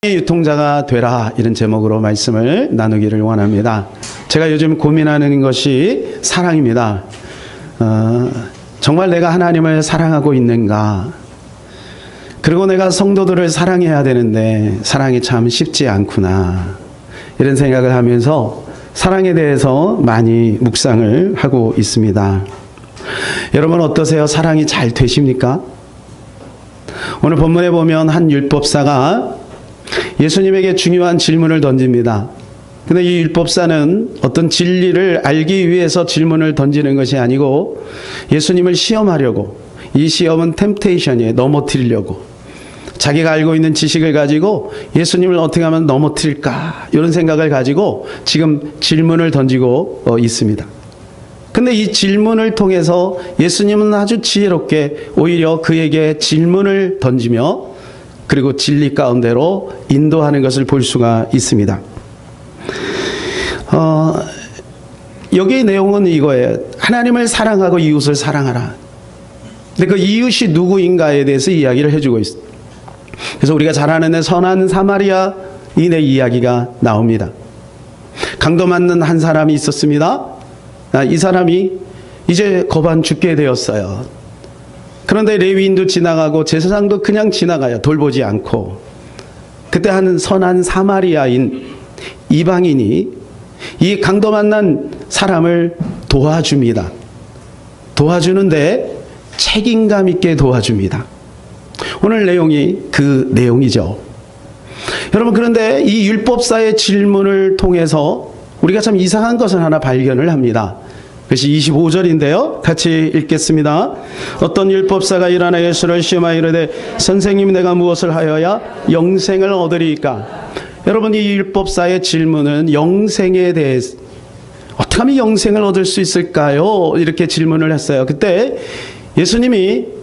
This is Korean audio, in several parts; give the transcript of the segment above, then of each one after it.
유통자가 되라, 이런 제목으로 말씀을 나누기를 원합니다. 제가 요즘 고민하는 것이 사랑입니다. 정말 내가 하나님을 사랑하고 있는가? 그리고 내가 성도들을 사랑해야 되는데 사랑이 참 쉽지 않구나, 이런 생각을 하면서 사랑에 대해서 많이 묵상을 하고 있습니다. 여러분 어떠세요? 사랑이 잘 되십니까? 오늘 본문에 보면 한 율법사가 예수님에게 중요한 질문을 던집니다. 근데 이 율법사는 어떤 진리를 알기 위해서 질문을 던지는 것이 아니고 예수님을 시험하려고, 이 시험은 템테이션이에요. 넘어뜨리려고. 자기가 알고 있는 지식을 가지고 예수님을 어떻게 하면 넘어뜨릴까, 이런 생각을 가지고 지금 질문을 던지고 있습니다. 근데 이 질문을 통해서 예수님은 아주 지혜롭게 오히려 그에게 질문을 던지며 그리고 진리 가운데로 인도하는 것을 볼 수가 있습니다. 여기의 내용은 이거예요. 하나님을 사랑하고 이웃을 사랑하라. 근데 그 이웃이 누구인가에 대해서 이야기를 해주고 있어요. 그래서 우리가 잘 아는 선한 사마리아인의 이야기가 나옵니다. 강도 맞는 한 사람이 있었습니다. 이 사람이 이제 거반 죽게 되었어요. 그런데 레위인도 지나가고 제사장도 그냥 지나가요. 돌보지 않고. 그때 한 선한 사마리아인, 이방인이 이 강도 만난 사람을 도와줍니다. 도와주는데 책임감 있게 도와줍니다. 오늘 내용이 그 내용이죠. 여러분, 그런데 이 율법사의 질문을 통해서 우리가 참 이상한 것을 하나 발견을 합니다. 그것이 25절인데요. 같이 읽겠습니다. 어떤 율법사가 일어나 예수를 시험하여 이르되 선생님, 내가 무엇을 하여야 영생을 얻으리이까? 여러분, 이 율법사의 질문은 영생에 대해서, 어떻게 하면 영생을 얻을 수 있을까요? 이렇게 질문을 했어요. 그때 예수님이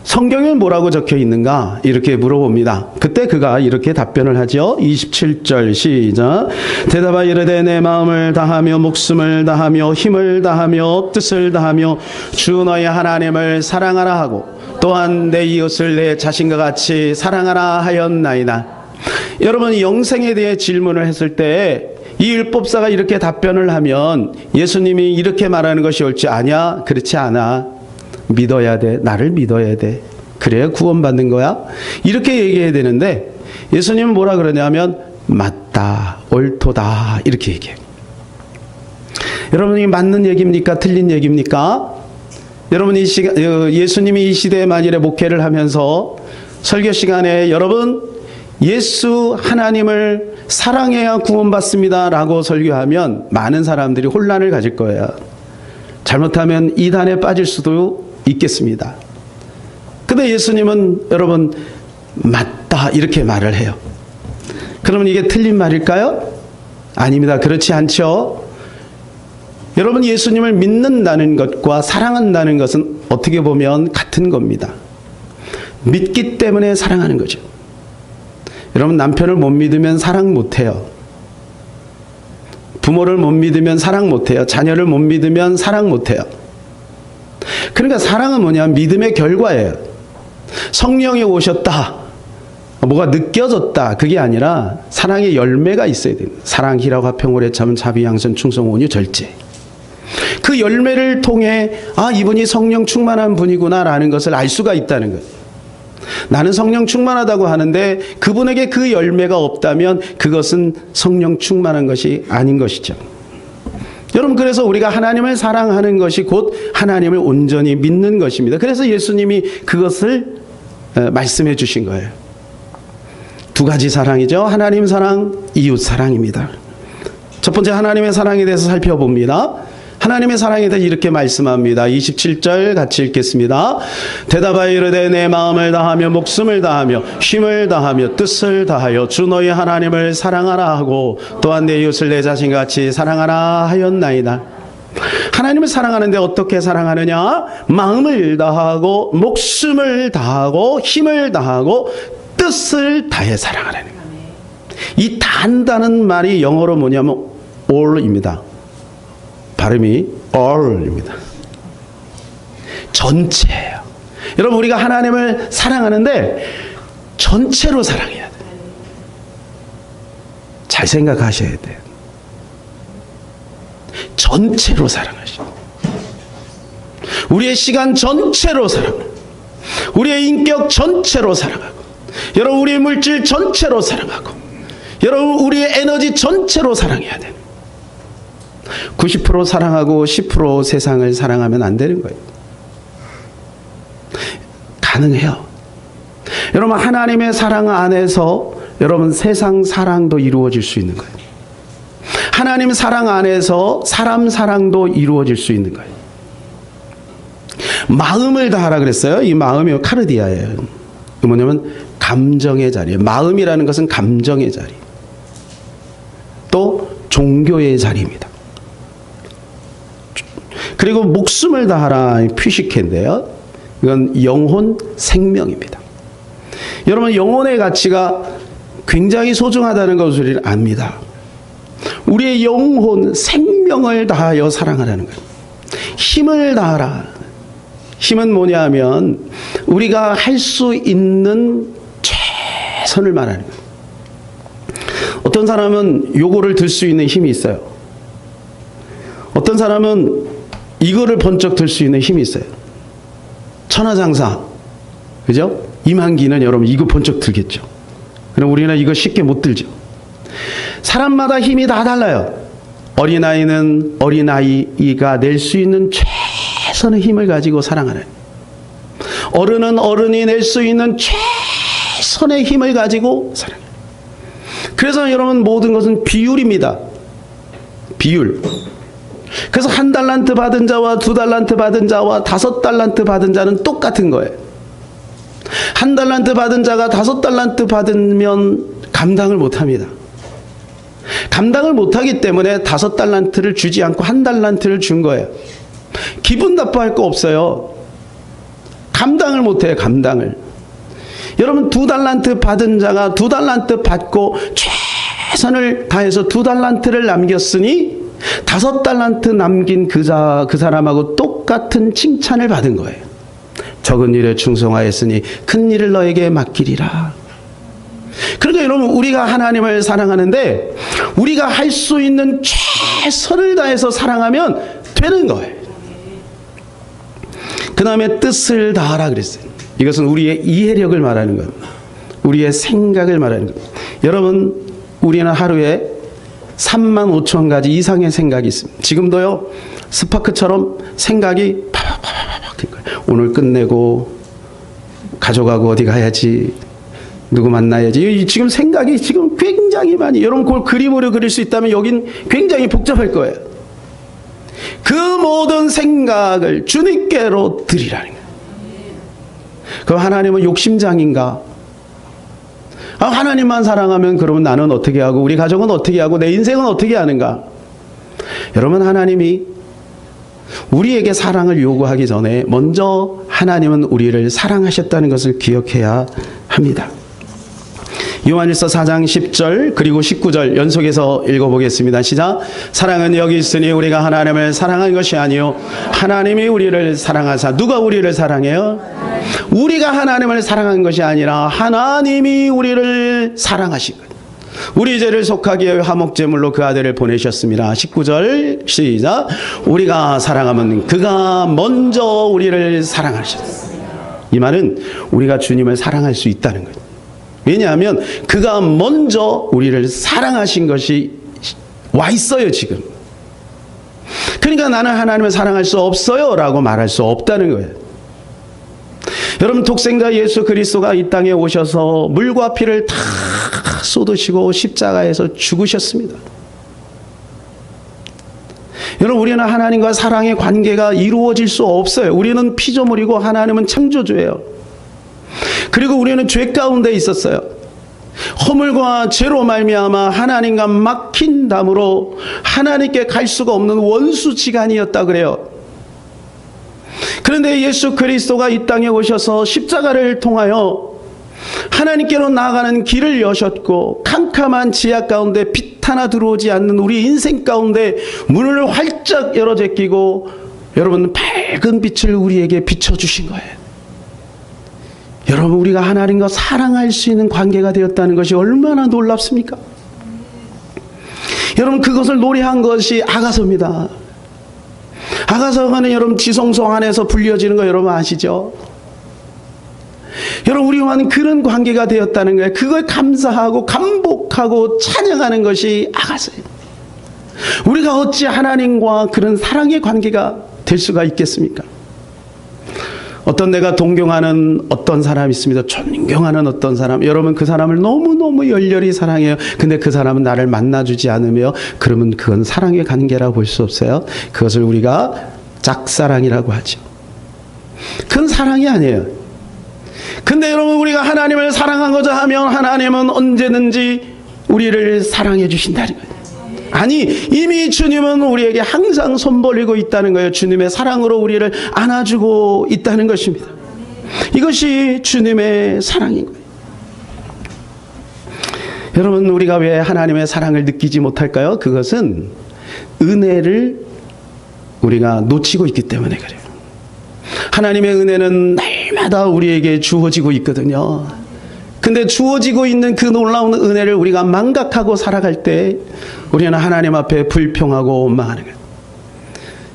성경에 뭐라고 적혀 있는가? 이렇게 물어봅니다. 그때 그가 이렇게 답변을 하죠. 27절 시작. 대답하여 이르되 내 마음을 다하며 목숨을 다하며 힘을 다하며 뜻을 다하며 주 너희 하나님을 사랑하라 하고 또한 내 이웃을 내 자신과 같이 사랑하라 하였나이다. 여러분, 영생에 대해 질문을 했을 때 이 율법사가 이렇게 답변을 하면 예수님이 이렇게 말하는 것이 옳지? 아니야, 그렇지 않아. 믿어야 돼. 나를 믿어야 돼. 그래야 구원받는 거야. 이렇게 얘기해야 되는데 예수님은 뭐라 그러냐면 맞다, 옳도다, 이렇게 얘기해요. 여러분이 맞는 얘기입니까? 틀린 얘기입니까? 여러분, 예수님이 이 시대에 만일에 목회를 하면서 설교 시간에 여러분 예수 하나님을 사랑해야 구원받습니다 라고 설교하면 많은 사람들이 혼란을 가질 거예요. 잘못하면 이단에 빠질 수도 있겠습니다. 근데 예수님은 여러분 맞다, 이렇게 말을 해요. 그러면 이게 틀린 말일까요? 아닙니다. 그렇지 않죠. 여러분, 예수님을 믿는다는 것과 사랑한다는 것은 어떻게 보면 같은 겁니다. 믿기 때문에 사랑하는 거죠. 여러분, 남편을 못 믿으면 사랑 못해요. 부모를 못 믿으면 사랑 못해요. 자녀를 못 믿으면 사랑 못해요. 그러니까 사랑은 뭐냐면 믿음의 결과예요. 성령이 오셨다, 뭐가 느껴졌다, 그게 아니라 사랑의 열매가 있어야 됩니다. 사랑, 희락, 화평, 오래 참음, 자비, 양선, 충성, 온유, 절제. 그 열매를 통해 이분이 성령 충만한 분이구나 라는 것을 알 수가 있다는 거예요. 나는 성령 충만하다고 하는데 그분에게 그 열매가 없다면 그것은 성령 충만한 것이 아닌 것이죠. 여러분, 그래서 우리가 하나님을 사랑하는 것이 곧 하나님을 온전히 믿는 것입니다. 그래서 예수님이 그것을 말씀해 주신 거예요. 두 가지 사랑이죠. 하나님 사랑, 이웃 사랑입니다. 첫 번째, 하나님의 사랑에 대해서 살펴봅니다. 하나님의 사랑에 대해 이렇게 말씀합니다. 27절 같이 읽겠습니다. 대답하여 이르되 내 마음을 다하며 목숨을 다하며 힘을 다하며 뜻을 다하여 주 너희 하나님을 사랑하라 하고 또한 내 이웃을 내 자신같이 사랑하라 하였나이다. 하나님을 사랑하는데 어떻게 사랑하느냐? 마음을 다하고 목숨을 다하고 힘을 다하고 뜻을 다해 사랑하라는 거예요. 이 다한다는 말이 영어로 뭐냐면 all입니다. 발음이 all입니다. 전체예요. 여러분, 우리가 하나님을 사랑하는데 전체로 사랑해야 돼요. 잘 생각하셔야 돼요. 전체로 사랑하셔. 우리의 시간 전체로 사랑하고, 우리의 인격 전체로 사랑하고, 여러분 우리의 물질 전체로 사랑하고, 여러분 우리의 에너지 전체로 사랑해야 돼요. 90% 사랑하고 10% 세상을 사랑하면 안 되는 거예요. 가능해요. 여러분 하나님의 사랑 안에서 여러분 세상 사랑도 이루어질 수 있는 거예요. 하나님 사랑 안에서 사람 사랑도 이루어질 수 있는 거예요. 마음을 다하라 그랬어요. 이 마음이 카르디아예요. 그 뭐냐면 감정의 자리예요. 마음이라는 것은 감정의 자리. 또 종교의 자리입니다. 그리고 목숨을 다하라 피시케인데요. 이건 영혼 생명입니다. 여러분 영혼의 가치가 굉장히 소중하다는 것을 우리는 압니다. 우리의 영혼 생명을 다하여 사랑하라는 거예요. 힘을 다하라. 힘은 뭐냐 하면 우리가 할 수 있는 최선을 말하는 거예요. 어떤 사람은 요거를 들 수 있는 힘이 있어요. 어떤 사람은 이거를 번쩍 들 수 있는 힘이 있어요. 천하장사, 그죠? 이만기는 여러분 이거 번쩍 들겠죠. 그럼 우리는 이거 쉽게 못 들죠. 사람마다 힘이 다 달라요. 어린아이는 어린아이가 낼 수 있는 최선의 힘을 가지고 사랑하는, 어른은 어른이 낼 수 있는 최선의 힘을 가지고 사랑해요. 그래서 여러분 모든 것은 비율입니다. 비율. 그래서 1달란트 받은 자와 2달란트 받은 자와 5달란트 받은 자는 똑같은 거예요. 1달란트 받은 자가 5달란트 받으면 감당을 못합니다. 감당을 못하기 때문에 5달란트를 주지 않고 1달란트를 준 거예요. 기분 나빠할 거 없어요. 감당을 못해요. 감당을. 여러분 2달란트 받은 자가 2달란트 받고 최선을 다해서 2달란트를 남겼으니 5달란트 남긴 그 사람하고 똑같은 칭찬을 받은 거예요. 적은 일에 충성하였으니 큰 일을 너에게 맡기리라. 그러니까 여러분 우리가 하나님을 사랑하는데 우리가 할 수 있는 최선을 다해서 사랑하면 되는 거예요. 그 다음에 뜻을 다하라 그랬어요. 이것은 우리의 이해력을 말하는 거예요. 우리의 생각을 말하는 거예요. 여러분 우리는 하루에 35,000가지 이상의 생각이 있습니다. 지금도요 스파크처럼 생각이 팍팍팍팍 오늘 끝내고 가져가고 어디 가야지, 누구 만나야지. 지금 생각이 지금 굉장히 많이, 여러분 그걸 그림으로 그릴 수 있다면 여긴 굉장히 복잡할 거예요. 그 모든 생각을 주님께로 드리라는 거예요. 그럼 하나님은 욕심장인가? 하나님만 사랑하면 그러면 나는 어떻게 하고 우리 가정은 어떻게 하고 내 인생은 어떻게 하는가? 여러분 하나님이 우리에게 사랑을 요구하기 전에 먼저 하나님은 우리를 사랑하셨다는 것을 기억해야 합니다. 요한일서 4장 10절 그리고 19절 연속해서 읽어보겠습니다. 시작. 사랑은 여기 있으니 우리가 하나님을 사랑한 것이 아니요 하나님이 우리를 사랑하사. 누가 우리를 사랑해요? 우리가 하나님을 사랑한 것이 아니라 하나님이 우리를 사랑하신 것. 우리 죄를 속하기 위해 화목제물로 그 아들을 보내셨습니다. 19절 시작. 우리가 사랑하면 그가 먼저 우리를 사랑하셨다. 이 말은 우리가 주님을 사랑할 수 있다는 거예요. 왜냐하면 그가 먼저 우리를 사랑하신 것이 와 있어요 지금. 그러니까 나는 하나님을 사랑할 수 없어요 라고 말할 수 없다는 거예요. 여러분 독생자 예수 그리스도가 이 땅에 오셔서 물과 피를 다 쏟으시고 십자가에서 죽으셨습니다. 여러분 우리는 하나님과 사랑의 관계가 이루어질 수 없어요. 우리는 피조물이고 하나님은 창조주예요. 그리고 우리는 죄 가운데 있었어요. 허물과 죄로 말미암아 하나님과 막힌 담으로 하나님께 갈 수가 없는 원수지간이었다 그래요. 그런데 예수 그리스도가 이 땅에 오셔서 십자가를 통하여 하나님께로 나아가는 길을 여셨고 캄캄한 지하 가운데 빛 하나 들어오지 않는 우리 인생 가운데 문을 활짝 열어 제끼고 여러분 밝은 빛을 우리에게 비춰주신 거예요. 여러분 우리가 하나님과 사랑할 수 있는 관계가 되었다는 것이 얼마나 놀랍습니까? 여러분 그것을 노래한 것이 아가서입니다. 아가서가는 여러분 지성소 안에서 불려지는 거 여러분 아시죠? 여러분 우리와는 그런 관계가 되었다는 거예요. 그걸 감사하고 감복하고 찬양하는 것이 아가서예요. 우리가 어찌 하나님과 그런 사랑의 관계가 될 수가 있겠습니까? 어떤 내가 동경하는 어떤 사람이 있습니다. 존경하는 어떤 사람. 여러분 그 사람을 너무너무 열렬히 사랑해요. 근데 그 사람은 나를 만나주지 않으며 그러면 그건 사랑의 관계라고 볼 수 없어요. 그것을 우리가 짝사랑이라고 하죠. 그건 사랑이 아니에요. 근데 여러분 우리가 하나님을 사랑하고자 하면 하나님은 언제든지 우리를 사랑해 주신다는 거예요. 아니 이미 주님은 우리에게 항상 손 벌리고 있다는 거예요. 주님의 사랑으로 우리를 안아주고 있다는 것입니다. 이것이 주님의 사랑인 거예요. 여러분 우리가 왜 하나님의 사랑을 느끼지 못할까요? 그것은 은혜를 우리가 놓치고 있기 때문에 그래요. 하나님의 은혜는 날마다 우리에게 주어지고 있거든요. 근데 주어지고 있는 그 놀라운 은혜를 우리가 망각하고 살아갈 때 우리는 하나님 앞에 불평하고 원망하는 거예요.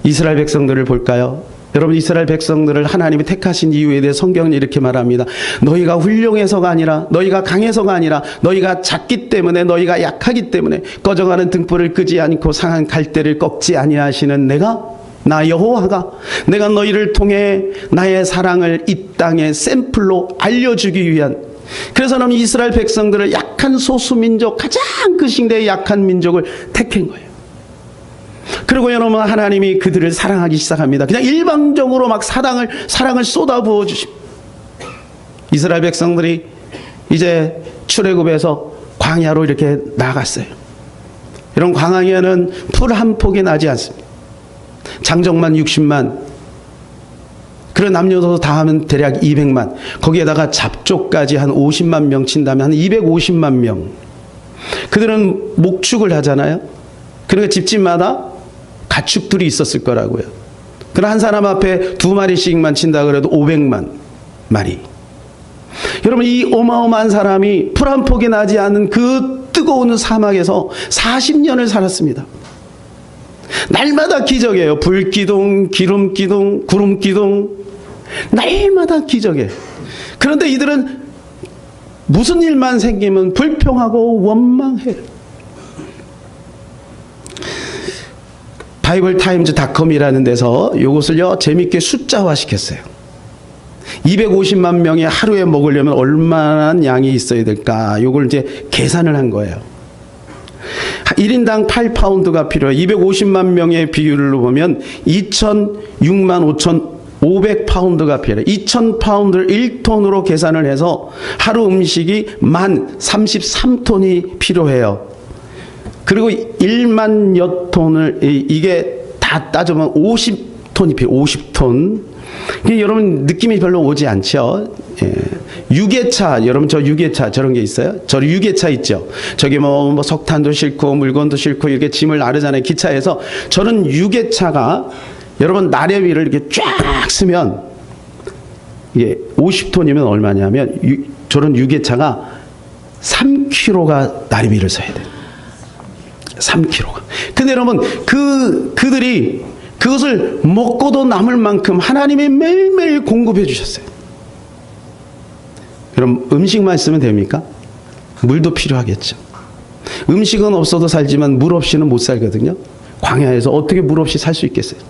이스라엘 백성들을 볼까요? 여러분 이스라엘 백성들을 하나님이 택하신 이유에 대해 성경은 이렇게 말합니다. 너희가 훌륭해서가 아니라 너희가 강해서가 아니라 너희가 작기 때문에 너희가 약하기 때문에 꺼져가는 등불을 끄지 않고 상한 갈대를 꺾지 아니하시는 나 여호와가 내가 너희를 통해 나의 사랑을 이 땅에 샘플로 알려주기 위한 그래서 는 이스라엘 백성들을 약한 소수민족 가장 그 시대의 약한 민족을 택한 거예요. 그리고 여러분 하나님이 그들을 사랑하기 시작합니다. 그냥 일방적으로 막 사랑을 쏟아부어 주십니다. 이스라엘 백성들이 이제 출애굽에서 광야로 이렇게 나갔어요. 이런 광야에는 풀 한 폭이 나지 않습니다. 장정만 60만 그런 남녀도 다 하면 대략 200만 거기에다가 잡족까지 한 50만 명 친다면 한 250만 명 그들은 목축을 하잖아요. 그러니까 집집마다 가축들이 있었을 거라고요. 그러나 한 사람 앞에 2마리씩만 친다 그래도 500만 마리. 여러분 이 어마어마한 사람이 풀 한 폭이 나지 않는 그 뜨거운 사막에서 40년을 살았습니다. 날마다 기적이에요. 불기둥, 기름기둥, 구름기둥 날마다 기적이에요. 그런데 이들은 무슨 일만 생기면 불평하고 원망해요. 바이블타임즈닷컴이라는 데서 이것을요 재밌게 숫자화 시켰어요. 250만 명이 하루에 먹으려면 얼마나 양이 있어야 될까? 이걸 이제 계산을 한 거예요. 1인당 8파운드가 필요해요. 250만 명의 비율로 보면 2,006만 5,500파운드가 필요해요. 2,000파운드를 1톤으로 계산을 해서 하루 음식이 1033톤이 필요해요. 그리고 1만여 톤을 이게 다 따지면 50톤이 필요해요. 50톤. 여러분 느낌이 별로 오지 않죠? 예. 유계차, 여러분 저 유계차 저런 게 있어요? 저 유계차 있죠? 저기 뭐 석탄도 싣고 물건도 싣고 이렇게 짐을 나르잖아요. 기차에서. 저런 유계차가 여러분 나래 위를 이렇게 쫙 쓰면 이게 50톤이면 얼마냐면 저런 유계차가 3kg가 나래 위를 서야 돼요. 3kg가. 근데 여러분 그들이 그것을 먹고도 남을 만큼 하나님이 매일매일 공급해 주셨어요. 여러분 음식만 있으면 됩니까? 물도 필요하겠죠. 음식은 없어도 살지만 물 없이는 못 살거든요. 광야에서 어떻게 물 없이 살 수 있겠어요?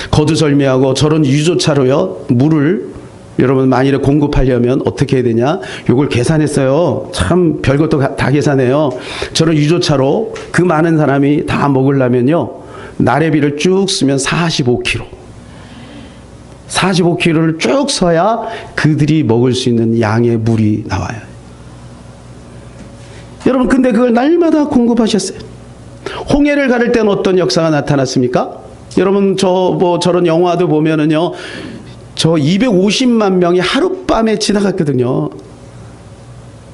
거두절미하고 저런 유조차로요 물을 여러분 만일에 공급하려면 어떻게 해야 되냐? 요걸 계산했어요. 참 별것도 다 계산해요. 저런 유조차로 그 많은 사람이 다 먹으려면요 나래비를 쭉 쓰면 45kg 45kg를 쭉 서야 그들이 먹을 수 있는 양의 물이 나와요. 여러분 근데 그걸 날마다 공급하셨어요. 홍해를 가를 때는 어떤 역사가 나타났습니까? 여러분 저런 영화도 보면은요 저 250만 명이 하룻밤에 지나갔거든요.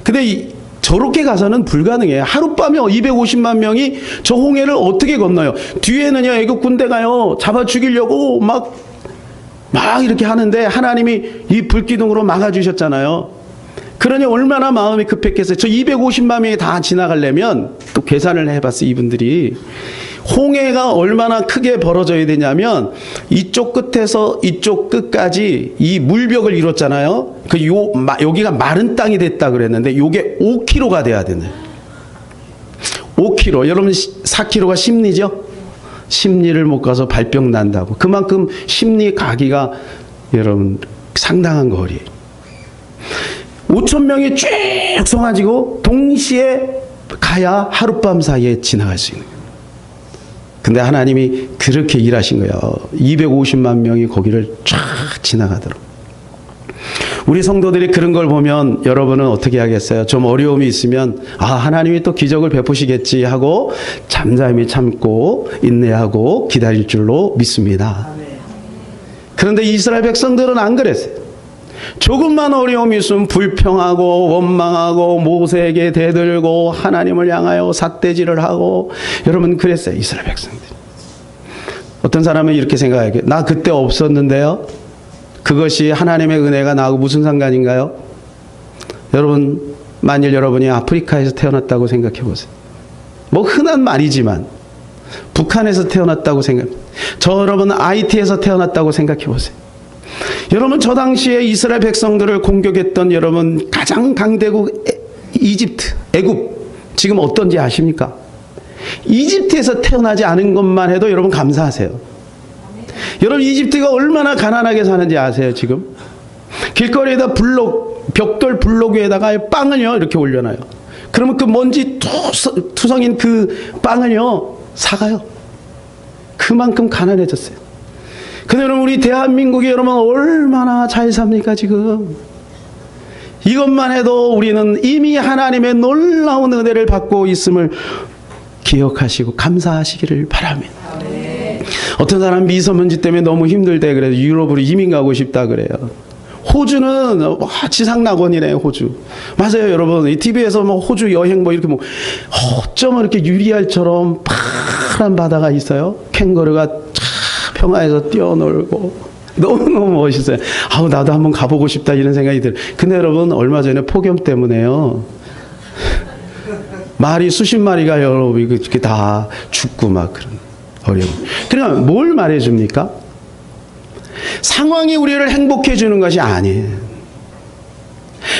근데 저렇게 가서는 불가능해요. 하룻밤에 250만 명이 저 홍해를 어떻게 건너요? 뒤에는요 애국 군대가요 잡아 죽이려고 막 이렇게 하는데 하나님이 이 불기둥으로 막아주셨잖아요. 그러니 얼마나 마음이 급했겠어요. 저 250만 명이 다 지나가려면 또 계산을 해봤어요. 이분들이. 홍해가 얼마나 크게 벌어져야 되냐면 이쪽 끝에서 이쪽 끝까지 이 물벽을 이뤘잖아요. 여기가 마른 땅이 됐다 그랬는데 요게 5km가 돼야 되네. 5km. 여러분 4km가 심리죠? 심리를 못 가서 발병 난다고. 그만큼 심리 가기가 여러분 상당한 거리. 5천 명이 쭉 쏟아지고 동시에 가야 하룻밤 사이에 지나갈 수 있는 거예요. 근데 하나님이 그렇게 일하신 거예요. 250만 명이 거기를 쫙 지나가도록. 우리 성도들이 그런 걸 보면 여러분은 어떻게 하겠어요? 좀 어려움이 있으면 하나님이 또 기적을 베푸시겠지 하고 잠잠히 참고 인내하고 기다릴 줄로 믿습니다. 그런데 이스라엘 백성들은 안 그랬어요. 조금만 어려움이 있으면 불평하고 원망하고 모세에게 대들고 하나님을 향하여 삿대질을 하고 여러분 그랬어요. 이스라엘 백성들. 어떤 사람은 이렇게 생각해요. 나 그때 없었는데요. 그것이 하나님의 은혜가 나하고 무슨 상관인가요? 여러분 만일 여러분이 아프리카에서 태어났다고 생각해 보세요. 뭐 흔한 말이지만 북한에서 태어났다고 저 여러분 IT에서 태어났다고 생각해 보세요. 여러분 저 당시에 이스라엘 백성들을 공격했던 여러분 가장 강대국 이집트, 애굽 지금 어떤지 아십니까? 이집트에서 태어나지 않은 것만 해도 여러분 감사하세요. 여러분 이집트가 얼마나 가난하게 사는지 아세요? 지금 길거리에다 벽돌 블록 위에다가 빵을요 이렇게 올려놔요. 그러면 그 먼지 투성인 그 빵을요 사가요. 그만큼 가난해졌어요. 근데 여러분 우리 대한민국이 여러분 얼마나 잘 삽니까 지금. 이것만 해도 우리는 이미 하나님의 놀라운 은혜를 받고 있음을 기억하시고 감사하시기를 바랍니다. 어떤 사람 미세먼지 때문에 너무 힘들대 그래서 유럽으로 이민 가고 싶다 그래요. 호주는 지상낙원이네 호주. 맞아요 여러분. 이 TV에서 뭐 호주 여행 뭐 이렇게 뭐 어쩜 이렇게 유리알처럼 파란 바다가 있어요. 캥거루가 평화에서 뛰어놀고 너무너무 멋있어요. 나도 한번 가보고 싶다 이런 생각이 들어요. 근데 여러분 얼마 전에 폭염 때문에요. 말이 수십 마리가 여러분 이렇게 다 죽고 막 그런 어려움. 그러니까 뭘 말해줍니까? 상황이 우리를 행복해 주는 것이 아니에요.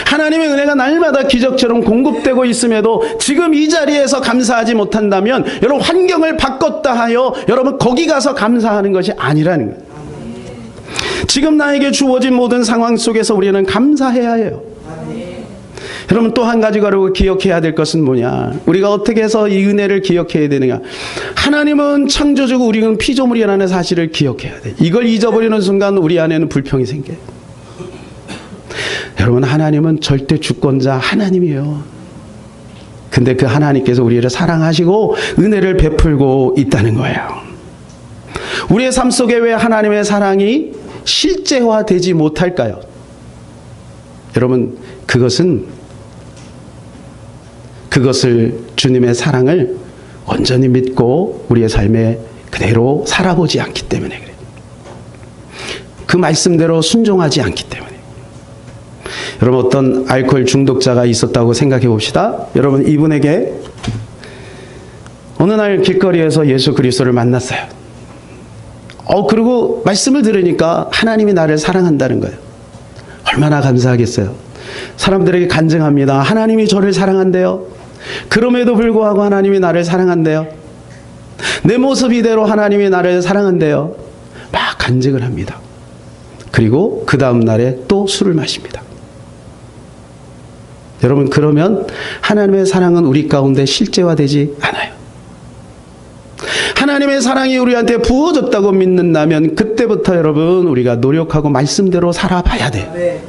하나님의 은혜가 날마다 기적처럼 공급되고 있음에도 지금 이 자리에서 감사하지 못한다면 여러분 환경을 바꿨다 하여 여러분 거기 가서 감사하는 것이 아니라는 거예요. 지금 나에게 주어진 모든 상황 속에서 우리는 감사해야 해요. 여러분 또 한 가지가 기억해야 될 것은 뭐냐? 우리가 어떻게 해서 이 은혜를 기억해야 되느냐? 하나님은 창조주고 우리는 피조물이라는 사실을 기억해야 돼. 이걸 잊어버리는 순간 우리 안에는 불평이 생겨요. 여러분 하나님은 절대 주권자 하나님이에요. 근데 그 하나님께서 우리를 사랑하시고 은혜를 베풀고 있다는 거예요. 우리의 삶 속에 왜 하나님의 사랑이 실제화되지 못할까요? 여러분 그것을 주님의 사랑을 온전히 믿고 우리의 삶에 그대로 살아보지 않기 때문에 그래요. 그 말씀대로 순종하지 않기 때문에. 여러분 어떤 알코올 중독자가 있었다고 생각해 봅시다. 여러분 이분에게 어느 날 길거리에서 예수 그리스도를 만났어요. 그리고 말씀을 들으니까 하나님이 나를 사랑한다는 거예요. 얼마나 감사하겠어요. 사람들에게 간증합니다. 하나님이 저를 사랑한대요. 그럼에도 불구하고 하나님이 나를 사랑한대요. 내 모습 이대로 하나님이 나를 사랑한대요. 막 간증을 합니다. 그리고 그 다음 날에 또 술을 마십니다. 여러분 그러면 하나님의 사랑은 우리 가운데 실제화되지 않아요. 하나님의 사랑이 우리한테 부어졌다고 믿는다면 그때부터 여러분 우리가 노력하고 말씀대로 살아봐야 돼요.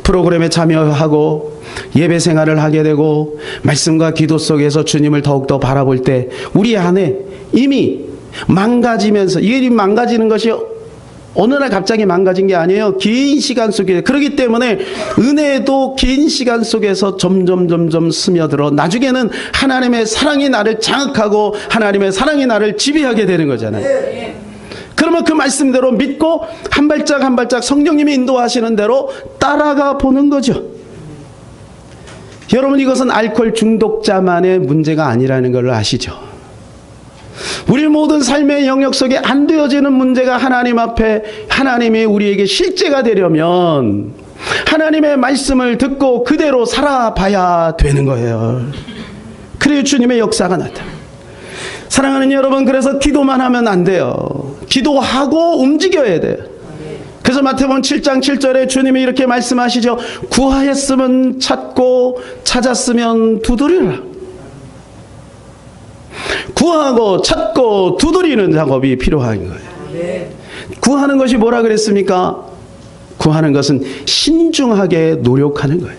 프로그램에 참여하고 예배 생활을 하게 되고 말씀과 기도 속에서 주님을 더욱더 바라볼 때 우리 안에 이미 망가지면서 이게 망가지는 것이 어느 날 갑자기 망가진 게 아니에요. 긴 시간 속에. 그렇기 때문에 은혜도 긴 시간 속에서 점점 스며들어 나중에는 하나님의 사랑이 나를 장악하고 하나님의 사랑이 나를 지배하게 되는 거잖아요. 그러면 그 말씀대로 믿고 한 발짝 한 발짝 성령님이 인도하시는 대로 따라가 보는 거죠. 여러분, 이것은 알코올 중독자만의 문제가 아니라는 걸 아시죠? 우리 모든 삶의 영역 속에 안 되어지는 문제가 하나님 앞에, 하나님이 우리에게 실제가 되려면 하나님의 말씀을 듣고 그대로 살아봐야 되는 거예요. 그래야 주님의 역사가 나타나요. 사랑하는 여러분, 그래서 기도만 하면 안 돼요. 기도하고 움직여야 돼요. 그래서 마태복음 7장 7절에 주님이 이렇게 말씀하시죠. 구하였으면 찾고 찾았으면 두드리라. 구하고 찾고 두드리는 작업이 필요한 거예요. 구하는 것이 뭐라 그랬습니까? 구하는 것은 신중하게 노력하는 거예요.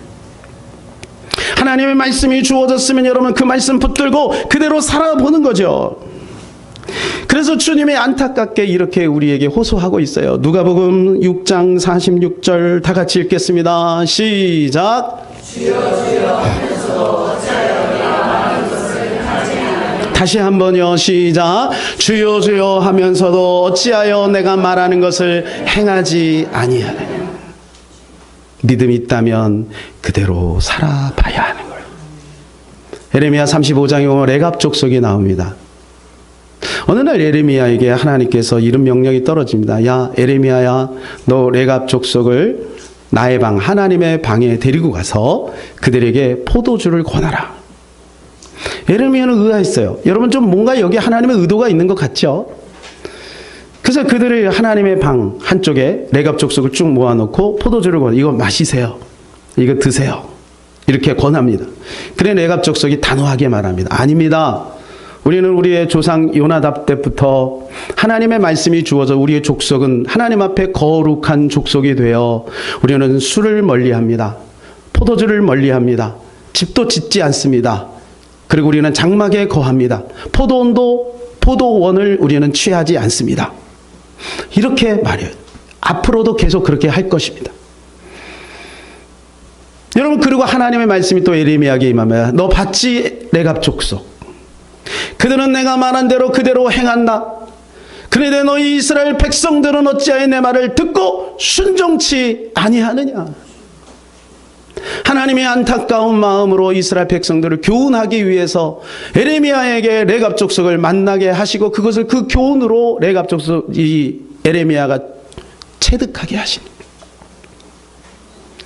하나님의 말씀이 주어졌으면 여러분 그 말씀 붙들고 그대로 살아보는 거죠. 그래서 주님이 안타깝게 이렇게 우리에게 호소하고 있어요. 누가복음 6장 46절 다 같이 읽겠습니다. 시작. 주여 주여 하면서도 어찌하여 내가 말하는 것을 하지 않으냐. 다시 한번요. 시작. 주여 주여 하면서도 어찌하여 내가 말하는 것을 행하지 아니하느냐. 믿음이 있다면 그대로 살아봐야 하는 거예요. 예레미야 35장에 보면 레갑 족속이 나옵니다. 어느 날 예레미야에게 하나님께서 이런 명령이 떨어집니다. 야, 예레미야야, 너 레갑 족속을 나의 방, 하나님의 방에 데리고 가서 그들에게 포도주를 권하라. 예레미야는 의아했어요. 여러분, 좀 뭔가 여기 하나님의 의도가 있는 것 같죠? 그래서 그들을 하나님의 방 한쪽에 레갑 족속을 쭉 모아놓고 포도주를 권하, 이거 마시세요. 이거 드세요. 이렇게 권합니다. 그래 레갑 족속이 단호하게 말합니다. 아닙니다. 우리는 우리의 조상 요나답 때부터 하나님의 말씀이 주어져 우리의 족속은 하나님 앞에 거룩한 족속이 되어 우리는 술을 멀리합니다. 포도주를 멀리합니다. 집도 짓지 않습니다. 그리고 우리는 장막에 거합니다. 포도원을 우리는 취하지 않습니다. 이렇게 말해요. 앞으로도 계속 그렇게 할 것입니다. 여러분, 그리고 하나님의 말씀이 또 예레미야에게 임하며 너 봤지 레갑 족속, 그들은 내가 말한 대로 그대로 행한다. 그런데 너희 이스라엘 백성들은 어찌하여 내 말을 듣고 순종치 아니하느냐. 하나님의 안타까운 마음으로 이스라엘 백성들을 교훈하기 위해서 예레미야에게 레갑 족속을 만나게 하시고 그것을 그 교훈으로 레갑 족속 이 예레미야가 체득하게 하십니다.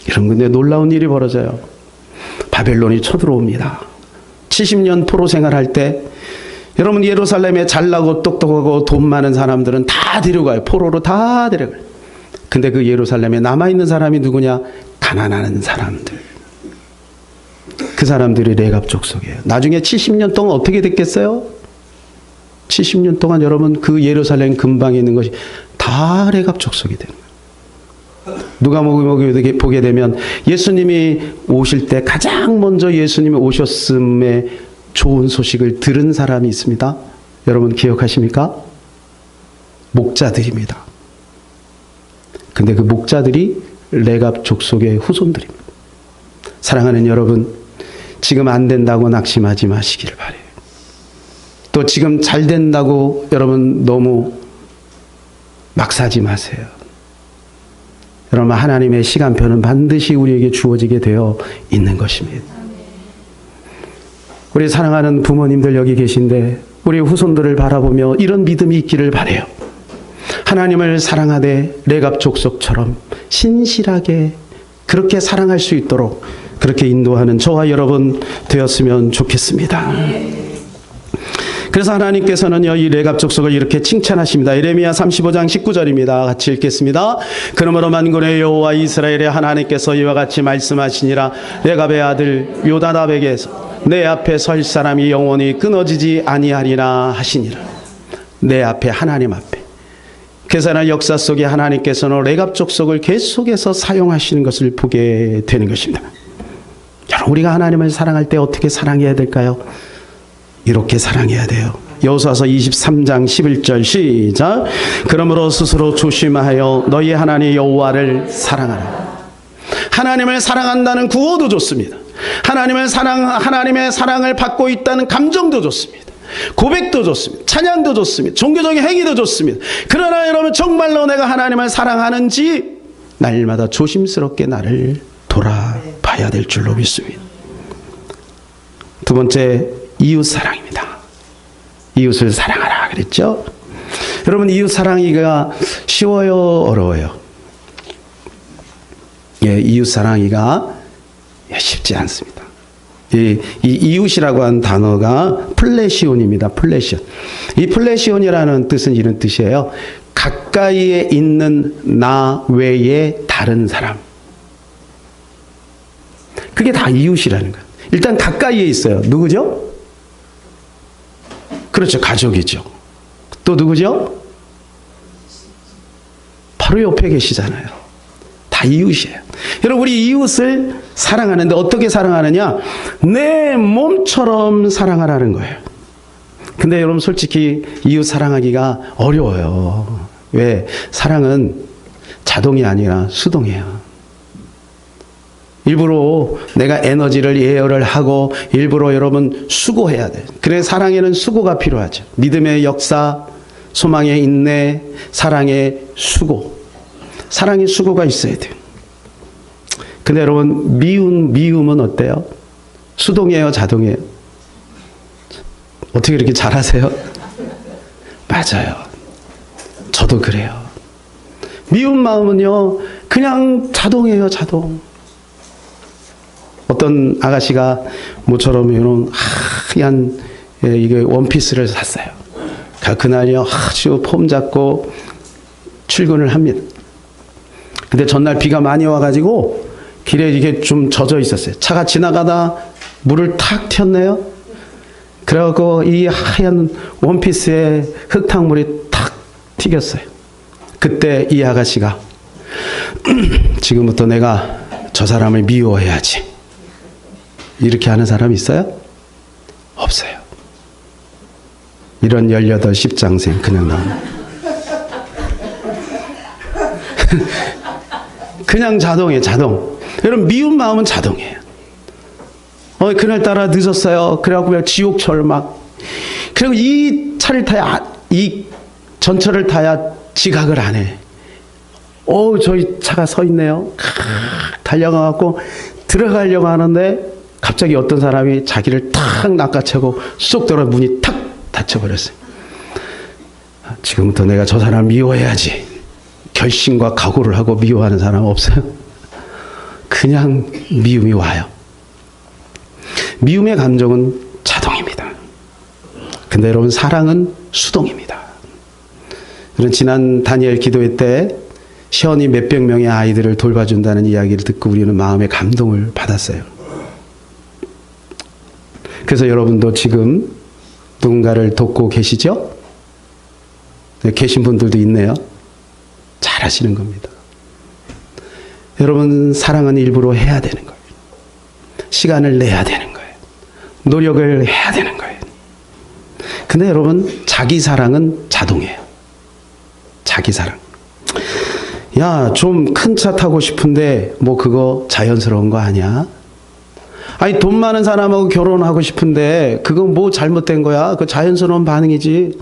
여러분, 근데 놀라운 일이 벌어져요. 바벨론이 쳐들어옵니다. 70년 포로 생활할 때 여러분, 예루살렘에 잘나고 똑똑하고 돈 많은 사람들은 다 데려가요. 포로로 다 데려가요. 근데 그 예루살렘에 남아있는 사람이 누구냐? 가난한 사람들. 그 사람들이 레갑 족속이에요. 나중에 70년 동안 어떻게 됐겠어요? 70년 동안 여러분 그 예루살렘 근방에 있는 것이 다 레갑 족속이 되는 거예요. 누가복음에 보게 되면 예수님이 오실 때 가장 먼저 예수님이 오셨음에 좋은 소식을 들은 사람이 있습니다. 여러분 기억하십니까? 목자들입니다. 근데 그 목자들이 레갑 족속의 후손들입니다. 사랑하는 여러분, 지금 안 된다고 낙심하지 마시기를 바라요. 또 지금 잘 된다고 여러분 너무 막 사지 마세요. 여러분, 하나님의 시간표는 반드시 우리에게 주어지게 되어 있는 것입니다. 우리 사랑하는 부모님들 여기 계신데 우리 후손들을 바라보며 이런 믿음이 있기를 바라요. 하나님을 사랑하되 레갑 족속처럼 신실하게 그렇게 사랑할 수 있도록 그렇게 인도하는 저와 여러분 되었으면 좋겠습니다. 그래서 하나님께서는요, 이 레갑 족속을 이렇게 칭찬하십니다. 예레미야 35장 19절입니다. 같이 읽겠습니다. 그러므로 만군의 여호와 이스라엘의 하나님께서 이와 같이 말씀하시니라. 레갑의 아들 요나답에게서 내 앞에 설 사람이 영원히 끊어지지 아니하리라 하시니라. 내 앞에, 하나님 앞에. 계산한 역사 속에 하나님께서는 레갑 족속을 계속해서 사용하시는 것을 보게 되는 것입니다. 여러분, 우리가 하나님을 사랑할 때 어떻게 사랑해야 될까요? 이렇게 사랑해야 돼요. 여호수아서 23장 11절 시작. 그러므로 스스로 조심하여 너희 하나님 여호와를 사랑하라. 하나님을 사랑한다는 구호도 좋습니다. 하나님의 사랑을 받고 있다는 감정도 좋습니다. 고백도 좋습니다. 찬양도 좋습니다. 종교적인 행위도 좋습니다. 그러나 여러분, 정말로 내가 하나님을 사랑하는지 날마다 조심스럽게 나를 돌아봐야 될 줄로 믿습니다. 두 번째, 이웃 사랑입니다. 이웃을 사랑하라 그랬죠? 여러분, 이웃 사랑하기가 쉬워요, 어려워요? 예, 이웃 사랑하기가 쉽지 않습니다. 이 이웃이라고 하는 단어가 플레시온입니다. 플레시온. 이 플레시온이라는 뜻은 이런 뜻이에요. 가까이에 있는 나 외에 다른 사람. 그게 다 이웃이라는 거예요. 일단 가까이에 있어요. 누구죠? 그렇죠. 가족이죠. 또 누구죠? 바로 옆에 계시잖아요. 다 이웃이에요. 여러분, 우리 이웃을 사랑하는데 어떻게 사랑하느냐? 내 몸처럼 사랑하라는 거예요. 근데 여러분, 솔직히 이웃 사랑하기가 어려워요. 왜? 사랑은 자동이 아니라 수동이에요. 일부러 내가 에너지를 예열을 하고 일부러 여러분 수고해야 돼요. 그래서 사랑에는 수고가 필요하죠. 믿음의 역사, 소망의 인내, 사랑의 수고. 사랑의 수고가 있어야 돼요. 근데 여러분, 미움은 어때요? 수동이에요, 자동이에요? 어떻게 이렇게 잘하세요? 맞아요. 저도 그래요. 미운 마음은요, 그냥 자동이에요, 자동. 어떤 아가씨가 모처럼 이런 하얀 이게 원피스를 샀어요. 그날요, 아주 폼 잡고 출근을 합니다. 근데 전날 비가 많이 와가지고 길에 이게 좀 젖어 있었어요. 차가 지나가다 물을 탁 튀었네요. 그래갖고 이 하얀 원피스에 흙탕물이 탁 튀겼어요. 그때 이 아가씨가 지금부터 내가 저 사람을 미워해야지. 이렇게 하는 사람이 있어요? 없어요. 이런 18, 10장생 그냥 나옵니다. 그냥 자동이에요, 자동. 여러분, 미운 마음은 자동이에요. 그날따라 늦었어요. 그래갖고 그냥 지옥철 막. 그리고 이 차를 타야, 이 전철을 타야 지각을 안 해. 저희 차가 서 있네요. 달려가갖고 들어가려고 하는데 갑자기 어떤 사람이 자기를 탁 낚아채고 쏙 들어 문이 탁 닫혀버렸어요. 지금부터 내가 저 사람 미워해야지. 결심과 각오를 하고 미워하는 사람 없어요? 그냥 미움이 와요. 미움의 감정은 자동입니다. 근데 여러분, 사랑은 수동입니다. 여러분, 지난 다니엘 기도회 때 시온이 몇백 명의 아이들을 돌봐준다는 이야기를 듣고 우리는 마음의 감동을 받았어요. 그래서 여러분도 지금 누군가를 돕고 계시죠? 네, 계신 분들도 있네요. 잘하시는 겁니다. 여러분, 사랑은 일부러 해야 되는 거예요. 시간을 내야 되는 거예요. 노력을 해야 되는 거예요. 근데 여러분, 자기 사랑은 자동이에요. 자기 사랑. 야, 좀 큰 차 타고 싶은데 뭐 그거 자연스러운 거 아니야? 아니, 돈 많은 사람하고 결혼하고 싶은데 그거 뭐 잘못된 거야? 그 자연스러운 반응이지.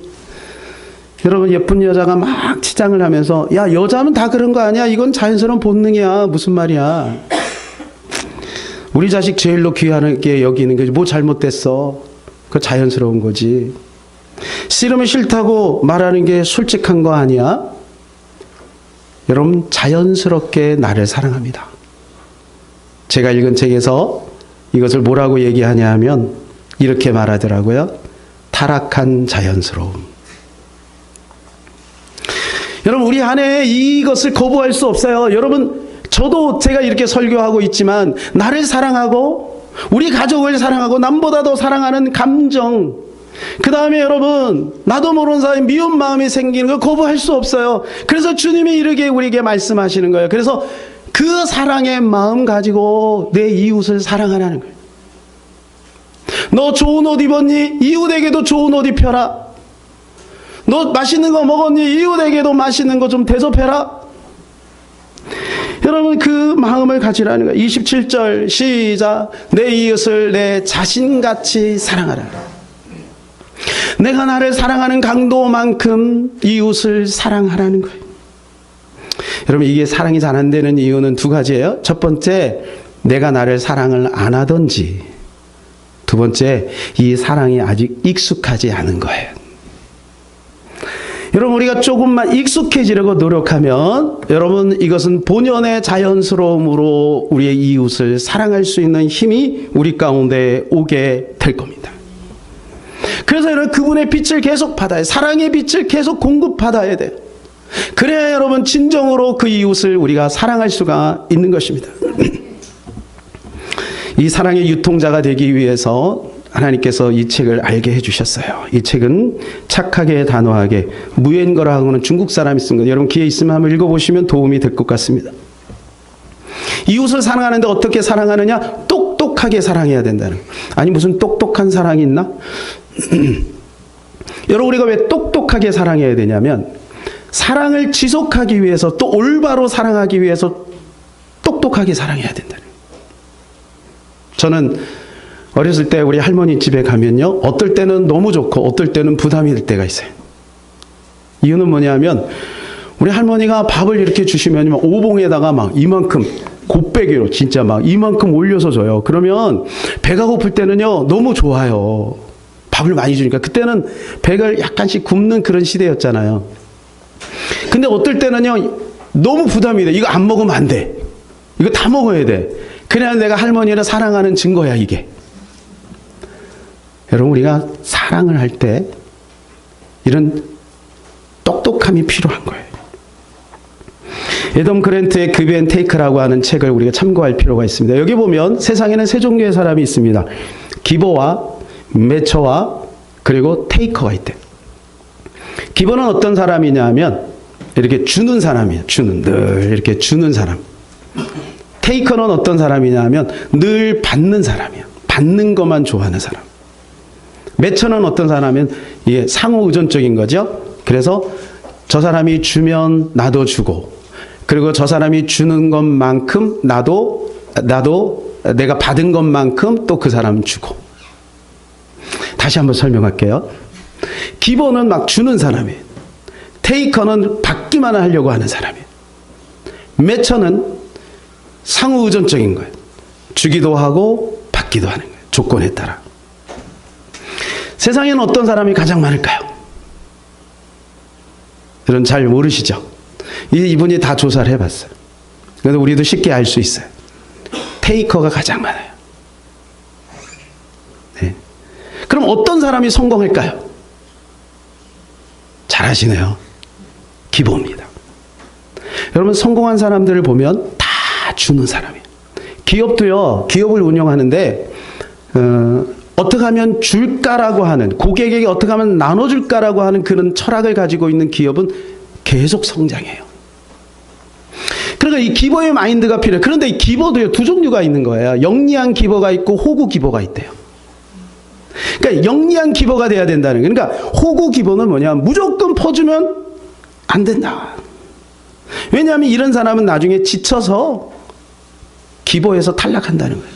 여러분, 예쁜 여자가 막 치장을 하면서 야, 여자면 다 그런 거 아니야? 이건 자연스러운 본능이야. 무슨 말이야? 우리 자식 제일로 귀하게 여기는 게 뭐 잘못됐어? 그거 자연스러운 거지. 싫으면 싫다고 말하는 게 솔직한 거 아니야? 여러분, 자연스럽게 나를 사랑합니다. 제가 읽은 책에서 이것을 뭐라고 얘기하냐 하면 이렇게 말하더라고요. 타락한 자연스러움. 여러분, 우리 안에 이것을 거부할 수 없어요. 여러분, 저도 제가 이렇게 설교하고 있지만 나를 사랑하고 우리 가족을 사랑하고 남보다 더 사랑하는 감정, 그 다음에 여러분, 나도 모르는 사이에 미운 마음이 생기는 거 거부할 수 없어요. 그래서 주님이 이렇게 우리에게 말씀하시는 거예요. 그래서 그 사랑의 마음 가지고 내 이웃을 사랑하라는 거예요. 너 좋은 옷 입었니? 이웃에게도 좋은 옷 입혀라. 너 맛있는 거 먹었니? 이웃에게도 맛있는 거 좀 대접해라. 여러분, 그 마음을 가지라는 거예요. 27절 시작. 내 이웃을 내 자신같이 사랑하라. 내가 나를 사랑하는 강도만큼 이웃을 사랑하라는 거예요. 여러분, 이게 사랑이 잘 안 되는 이유는 두 가지예요. 첫 번째, 내가 나를 사랑을 안 하든지. 두 번째, 이 사랑이 아직 익숙하지 않은 거예요. 여러분, 우리가 조금만 익숙해지려고 노력하면 여러분, 이것은 본연의 자연스러움으로 우리의 이웃을 사랑할 수 있는 힘이 우리 가운데 오게 될 겁니다. 그래서 여러분, 그분의 빛을 계속 받아야, 사랑의 빛을 계속 공급받아야 돼요. 그래야 여러분, 진정으로 그 이웃을 우리가 사랑할 수가 있는 것입니다. 이 사랑의 유통자가 되기 위해서 하나님께서 이 책을 알게 해주셨어요. 이 책은 착하게 단호하게 무엔거라고는 중국 사람이 쓴 거. 여러분, 기회 있으면 한번 읽어보시면 도움이 될 것 같습니다. 이웃을 사랑하는데 어떻게 사랑하느냐? 똑똑하게 사랑해야 된다는 거예요. 아니, 무슨 똑똑한 사랑이 있나? 여러분, 우리가 왜 똑똑하게 사랑해야 되냐면, 사랑을 지속하기 위해서, 또 올바로 사랑하기 위해서 똑똑하게 사랑해야 된다는 거예요. 저는 어렸을 때 우리 할머니 집에 가면요, 어떨 때는 너무 좋고 어떨 때는 부담이 될 때가 있어요. 이유는 뭐냐면, 우리 할머니가 밥을 이렇게 주시면 오봉에다가 막 이만큼 곱빼기로 진짜 막 이만큼 올려서 줘요. 그러면 배가 고플 때는요, 너무 좋아요. 밥을 많이 주니까. 그때는 배를 약간씩 굽는 그런 시대였잖아요. 근데 어떨 때는요, 너무 부담이 돼. 이거 안 먹으면 안 돼. 이거 다 먹어야 돼. 그래야 내가 할머니를 사랑하는 증거야, 이게. 여러분, 우리가 사랑을 할 때 이런 똑똑함이 필요한 거예요. 에덤 그랜트의 Give and Take라고 하는 책을 우리가 참고할 필요가 있습니다. 여기 보면 세상에는 세 종류의 사람이 있습니다. 기버와 매처와 그리고 테이커가 있대요. 기버는 어떤 사람이냐 하면 이렇게 주는 사람이에요. 늘 이렇게 주는 사람. 테이커는 어떤 사람이냐 하면 늘 받는 사람이에요. 받는 것만 좋아하는 사람. 매처는 어떤 사람이면 이게 상호 의존적인 거죠. 그래서 저 사람이 주면 나도 주고, 그리고 저 사람이 주는 것만큼 나도 내가 받은 것만큼 또 그 사람 주고. 다시 한번 설명할게요. 기버는 막 주는 사람이에요. 테이커는 받기만 하려고 하는 사람이에요. 매처는 상호 의존적인 거예요. 주기도 하고 받기도 하는 거예요. 조건에 따라. 세상에는 어떤 사람이 가장 많을까요? 여러분 잘 모르시죠? 이분이 다 조사를 해봤어요. 그래서 우리도 쉽게 알 수 있어요. 테이커가 가장 많아요. 네. 그럼 어떤 사람이 성공할까요? 잘하시네요. 기버입니다. 여러분, 성공한 사람들을 보면 다 주는 사람이에요. 기업도요, 기업을 운영하는데 어떻게 하면 줄까라고 하는, 고객에게 어떻게 하면 나눠줄까라고 하는 그런 철학을 가지고 있는 기업은 계속 성장해요. 그러니까 이 기버의 마인드가 필요해요. 그런데 이 기버도요, 두 종류가 있는 거예요. 영리한 기버가 있고 호구 기버가 있대요. 그러니까 영리한 기버가 돼야 된다는 거예요. 그러니까 호구 기버는 뭐냐, 무조건 퍼주면 안 된다. 왜냐하면 이런 사람은 나중에 지쳐서 기버에서 탈락한다는 거예요.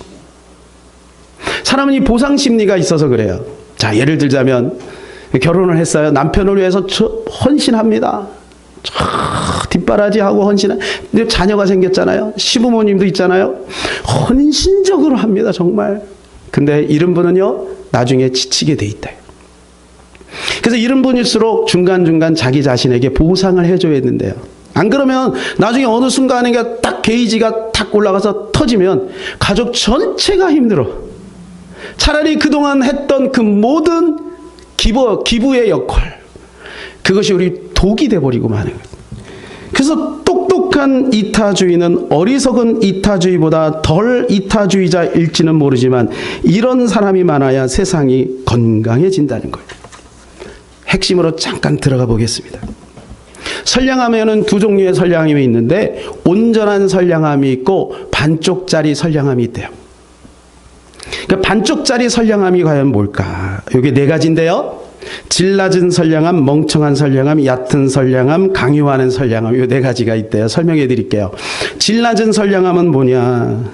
사람은 이 보상 심리가 있어서 그래요. 자, 예를 들자면 결혼을 했어요. 남편을 위해서 헌신합니다. 뒷바라지하고 헌신한, 근데 자녀가 생겼잖아요. 시부모님도 있잖아요. 헌신적으로 합니다, 정말. 근데 이런 분은요, 나중에 지치게 돼 있다. 그래서 이런 분일수록 중간중간 자기 자신에게 보상을 해줘야 되는데요. 안 그러면 나중에 어느 순간에 딱 게이지가 탁 올라가서 터지면 가족 전체가 힘들어. 차라리 그동안 했던 그 모든 기부의 역할, 그것이 우리 독이 돼버리고 마는 거예요. 그래서 똑똑한 이타주의는 어리석은 이타주의보다 덜 이타주의자일지는 모르지만 이런 사람이 많아야 세상이 건강해진다는 거예요. 핵심으로 잠깐 들어가 보겠습니다. 선량함에는 두 종류의 선량함이 있는데 온전한 선량함이 있고 반쪽짜리 선량함이 있대요. 그러니까 반쪽짜리 선량함이 과연 뭘까? 이게 네 가지인데요. 질 낮은 선량함, 멍청한 선량함, 얕은 선량함, 강요하는 선량함, 이 네 가지가 있대요. 설명해 드릴게요. 질 낮은 선량함은 뭐냐?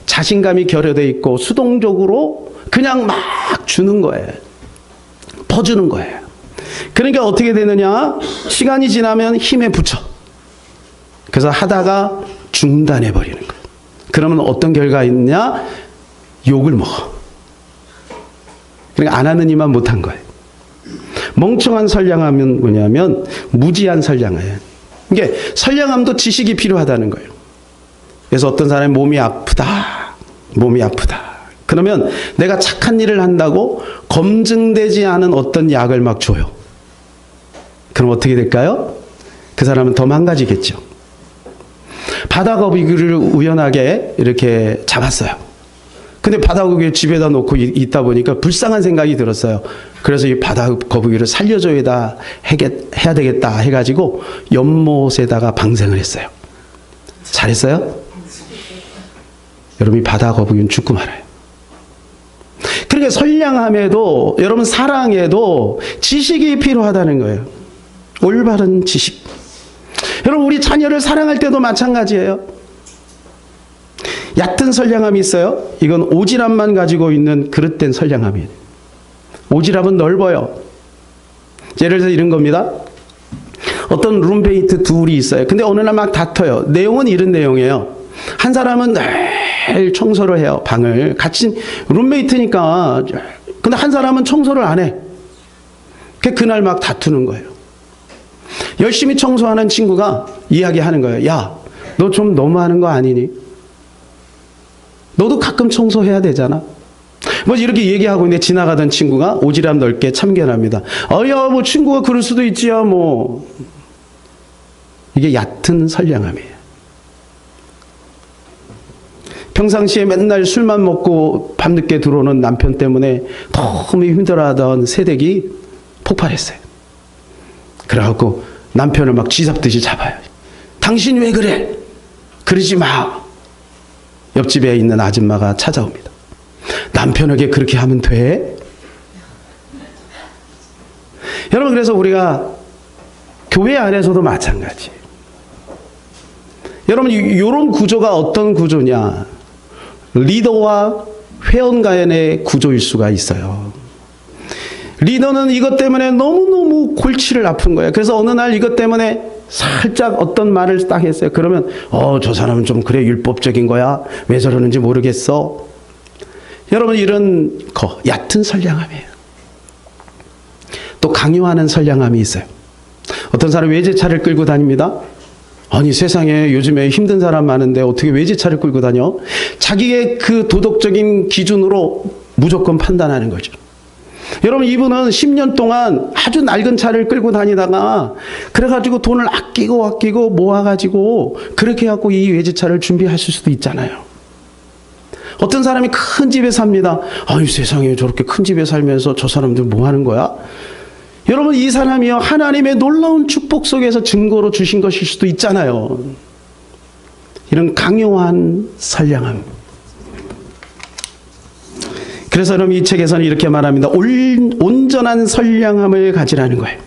자신감이 결여되어 있고 수동적으로 그냥 막 주는 거예요. 퍼주는 거예요. 그러니까 어떻게 되느냐? 시간이 지나면 힘에 부쳐. 그래서 하다가 중단해 버리는 거예요. 그러면 어떤 결과가 있냐? 욕을 먹어. 그러니까 안 하는 이만 못한 거예요. 멍청한 선량함은 뭐냐면 무지한 선량함이에요. 이게 선량함도 지식이 필요하다는 거예요. 그래서 어떤 사람이 몸이 아프다. 그러면 내가 착한 일을 한다고 검증되지 않은 어떤 약을 막 줘요. 그럼 어떻게 될까요? 그 사람은 더 망가지겠죠. 바다거북이를 우연하게 이렇게 잡았어요. 근데 바다거북이를 집에다 놓고 있다 보니까 불쌍한 생각이 들었어요. 그래서 이 바다거북이를 살려줘야 해야 되겠다 해가지고 연못에다가 방생을 했어요. 잘했어요? 여러분, 이 바다거북이는 죽고 말아요. 그러니까 선량함에도, 여러분 사랑에도 지식이 필요하다는 거예요. 올바른 지식. 여러분, 우리 자녀를 사랑할 때도 마찬가지예요. 얕은 선량함이 있어요. 이건 오지랖만 가지고 있는 그릇된 선량함이에요. 오지랖은 넓어요. 예를 들어서 이런 겁니다. 어떤 룸메이트 둘이 있어요. 근데 어느 날 막 다퉈요. 내용은 이런 내용이에요. 한 사람은 매일 청소를 해요. 방을. 같이 룸메이트니까. 근데 한 사람은 청소를 안 해. 그날 막 다투는 거예요. 열심히 청소하는 친구가 이야기하는 거예요. 야, 너 좀 너무하는 거 아니니? 너도 가끔 청소해야 되잖아. 뭐 이렇게 얘기하고 있는데 지나가던 친구가 오지랖 넓게 참견합니다. 야, 뭐 친구가 그럴 수도 있지야 뭐. 이게 얕은 선량함이에요. 평상시에 맨날 술만 먹고 밤늦게 들어오는 남편 때문에 너무 힘들어하던 새댁이 폭발했어요. 그래갖고 남편을 막 쥐잡듯이 잡아요. 당신 왜 그래? 그러지 마. 옆집에 있는 아줌마가 찾아옵니다. 남편에게 그렇게 하면 돼? 여러분, 그래서 우리가 교회 안에서도 마찬가지예요. 여러분, 이런 구조가 어떤 구조냐? 리더와 회원 간의 구조일 수가 있어요. 리더는 이것 때문에 너무너무 골치를 아픈 거예요. 그래서 어느 날 이것 때문에 살짝 어떤 말을 딱 했어요. 그러면 저 사람은 좀 그래 율법적인 거야. 왜 저러는지 모르겠어. 여러분, 이런 거 얕은 선량함이에요. 또 강요하는 선량함이 있어요. 어떤 사람 외제차를 끌고 다닙니다. 아니, 세상에 요즘에 힘든 사람 많은데 어떻게 외제차를 끌고 다녀? 자기의 그 도덕적인 기준으로 무조건 판단하는 거죠. 여러분, 이분은 10년 동안 아주 낡은 차를 끌고 다니다가 그래가지고 돈을 아끼고 모아가지고 그렇게 해갖고 이 외제차를 준비하실 수도 있잖아요. 어떤 사람이 큰 집에 삽니다. 아니, 세상에 저렇게 큰 집에 살면서 저 사람들 뭐 하는 거야? 여러분, 이 사람이요, 하나님의 놀라운 축복 속에서 증거로 주신 것일 수도 있잖아요. 이런 강요한 선량함. 그래서 여러분, 이 책에서는 이렇게 말합니다. 온전한 선량함을 가지라는 거예요.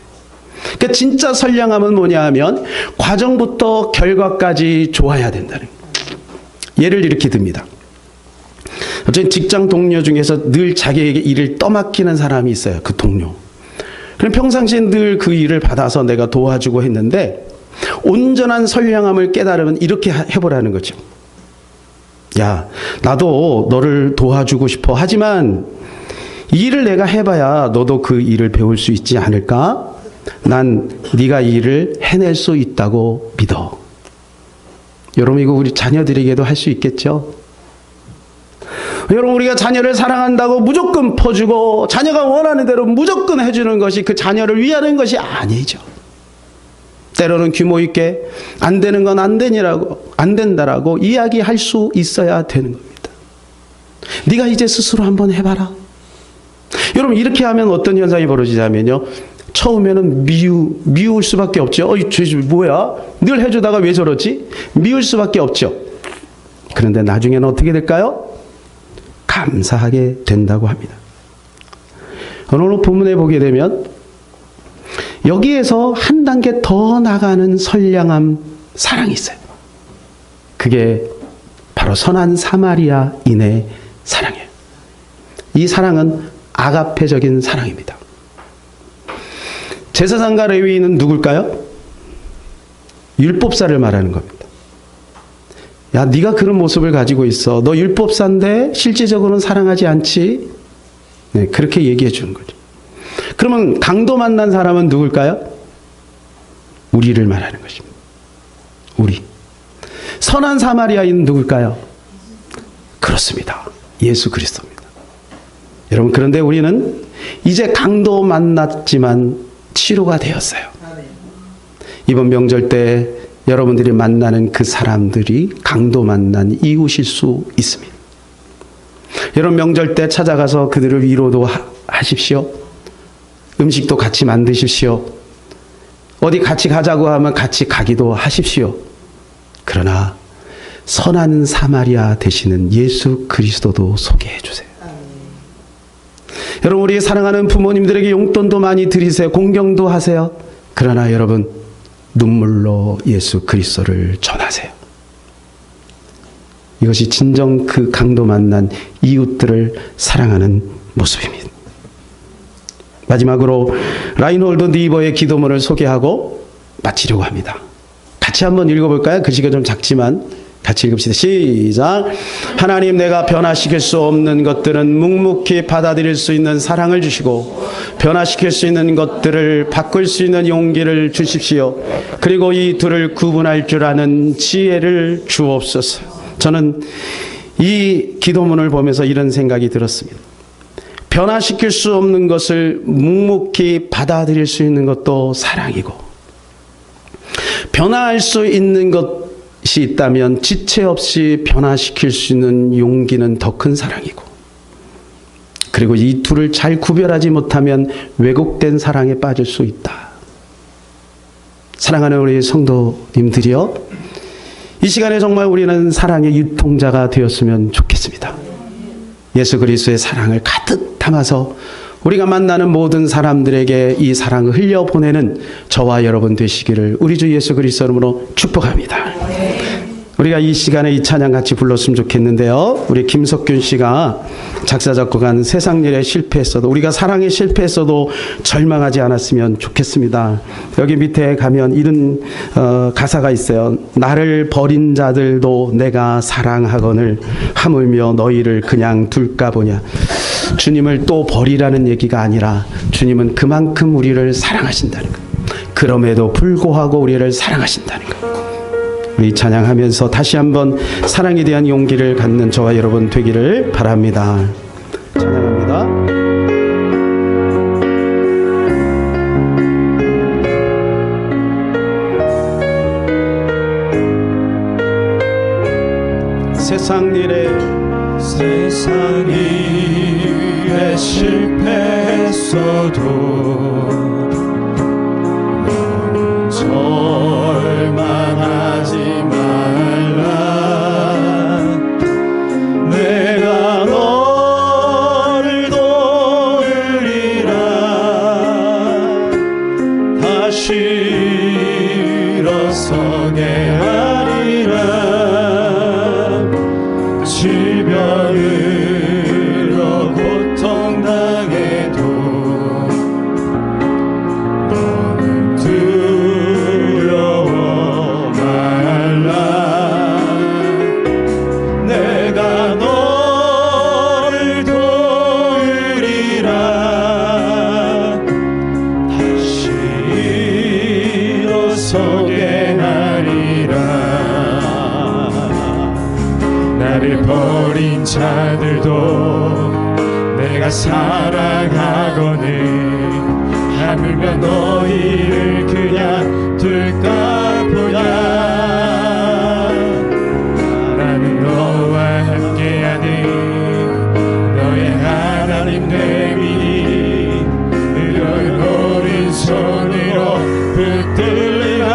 그러니까 진짜 선량함은 뭐냐 하면 과정부터 결과까지 좋아야 된다는 거예요. 예를 이렇게 듭니다. 어쨌든 직장 동료 중에서 늘 자기에게 일을 떠맡기는 사람이 있어요. 그 동료. 그럼 평상시에 늘 그 일을 받아서 내가 도와주고 했는데 온전한 선량함을 깨달으면 이렇게 해보라는 거죠. 야, 나도 너를 도와주고 싶어. 하지만 이 일을 내가 해봐야 너도 그 일을 배울 수 있지 않을까? 난 네가 이 일을 해낼 수 있다고 믿어. 여러분, 이거 우리 자녀들에게도 할 수 있겠죠? 여러분, 우리가 자녀를 사랑한다고 무조건 퍼주고 자녀가 원하는 대로 무조건 해주는 것이 그 자녀를 위하는 것이 아니죠. 때로는 규모 있게 안 되는 건 안 된다라고 이야기할 수 있어야 되는 겁니다. 네가 이제 스스로 한번 해봐라. 여러분, 이렇게 하면 어떤 현상이 벌어지냐면요, 처음에는 미울 수밖에 없죠. 쟤 뭐야? 늘 해주다가 왜 저러지? 미울 수밖에 없죠. 그런데 나중에는 어떻게 될까요? 감사하게 된다고 합니다. 오늘 본문에 보게 되면 여기에서 한 단계 더 나가는 선량함, 사랑이 있어요. 그게 바로 선한 사마리아인의 사랑이에요. 이 사랑은 아가페적인 사랑입니다. 제사장과 레위인은 누굴까요? 율법사를 말하는 겁니다. 야, 네가 그런 모습을 가지고 있어. 너 율법사인데 실질적으로는 사랑하지 않지? 네, 그렇게 얘기해 주는 거죠. 그러면 강도 만난 사람은 누굴까요? 우리를 말하는 것입니다. 우리. 선한 사마리아인은 누굴까요? 그렇습니다. 예수 그리스도입니다. 여러분, 그런데 우리는 이제 강도 만났지만 치료가 되었어요. 이번 명절 때 여러분들이 만나는 그 사람들이 강도 만난 이웃일 수 있습니다. 여러분, 명절 때 찾아가서 그들을 위로도 하십시오. 음식도 같이 만드십시오. 어디 같이 가자고 하면 같이 가기도 하십시오. 그러나 선한 사마리아 되시는 예수 그리스도도 소개해 주세요. 여러분, 우리 사랑하는 부모님들에게 용돈도 많이 드리세요. 공경도 하세요. 그러나 여러분, 눈물로 예수 그리스도를 전하세요. 이것이 진정 그 강도 만난 이웃들을 사랑하는 모습입니다. 마지막으로 라인홀드 니버의 기도문을 소개하고 마치려고 합니다. 같이 한번 읽어볼까요? 글씨가 좀 작지만 같이 읽읍시다. 시작. 하나님, 내가 변화시킬 수 없는 것들은 묵묵히 받아들일 수 있는 사랑을 주시고 변화시킬 수 있는 것들을 바꿀 수 있는 용기를 주십시오. 그리고 이 둘을 구분할 줄 아는 지혜를 주옵소서. 저는 이 기도문을 보면서 이런 생각이 들었습니다. 변화시킬 수 없는 것을 묵묵히 받아들일 수 있는 것도 사랑이고, 변화할 수 있는 것이 있다면 지체 없이 변화시킬 수 있는 용기는 더 큰 사랑이고, 그리고 이 둘을 잘 구별하지 못하면 왜곡된 사랑에 빠질 수 있다. 사랑하는 우리 성도님들이여, 이 시간에 정말 우리는 사랑의 유통자가 되었으면 좋겠습니다. 예수 그리스도의 사랑을 가득 담아서 우리가 만나는 모든 사람들에게 이 사랑을 흘려보내는 저와 여러분 되시기를 우리 주 예수 그리스도 이름으로 축복합니다. 우리가 이 시간에 이 찬양 같이 불렀으면 좋겠는데요. 우리 김석균 씨가 작사 작곡한 세상 일에 실패했어도, 우리가 사랑에 실패했어도 절망하지 않았으면 좋겠습니다. 여기 밑에 가면 이런 가사가 있어요. 나를 버린 자들도 내가 사랑하거늘 하물며 너희를 그냥 둘까 보냐. 주님을 또 버리라는 얘기가 아니라 주님은 그만큼 우리를 사랑하신다는 것, 그럼에도 불구하고 우리를 사랑하신다는 것. 우리 찬양하면서 다시 한번 사랑에 대한 용기를 갖는 저와 여러분 되기를 바랍니다. 찬양합니다. 세상 일에 실패했어도 절망하지 말라. 내가 너를 도우리라. 다시 일어서게 하리라. 질병으로 고통당해도 너는 두려워 말라. 내가 너를 도우리라. 다시 일어서게 하리라. 나를 버린 자들도 내가 사랑하거늘 하물며 너희를 그냥 둘까 보냐. 나는 너와 함께하는 너의 하나님 됨이니 너의 오른손으로 붙들리라.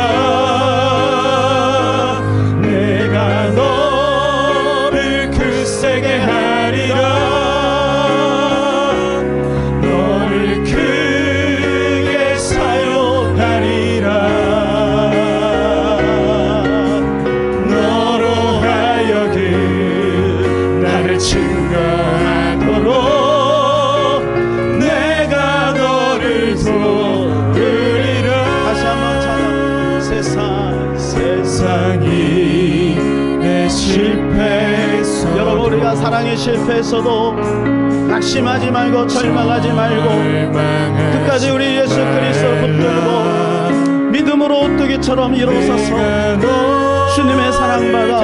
내가 너를 굳세게 하리라. 너를 크게 사용하리라. 우리가 사랑에 실패했어도 낙심하지 말고 절망하지 말고 끝까지 우리 예수 그리스도를 붙들고 믿음으로 오뚜기처럼 일어서서 주님의 사랑받아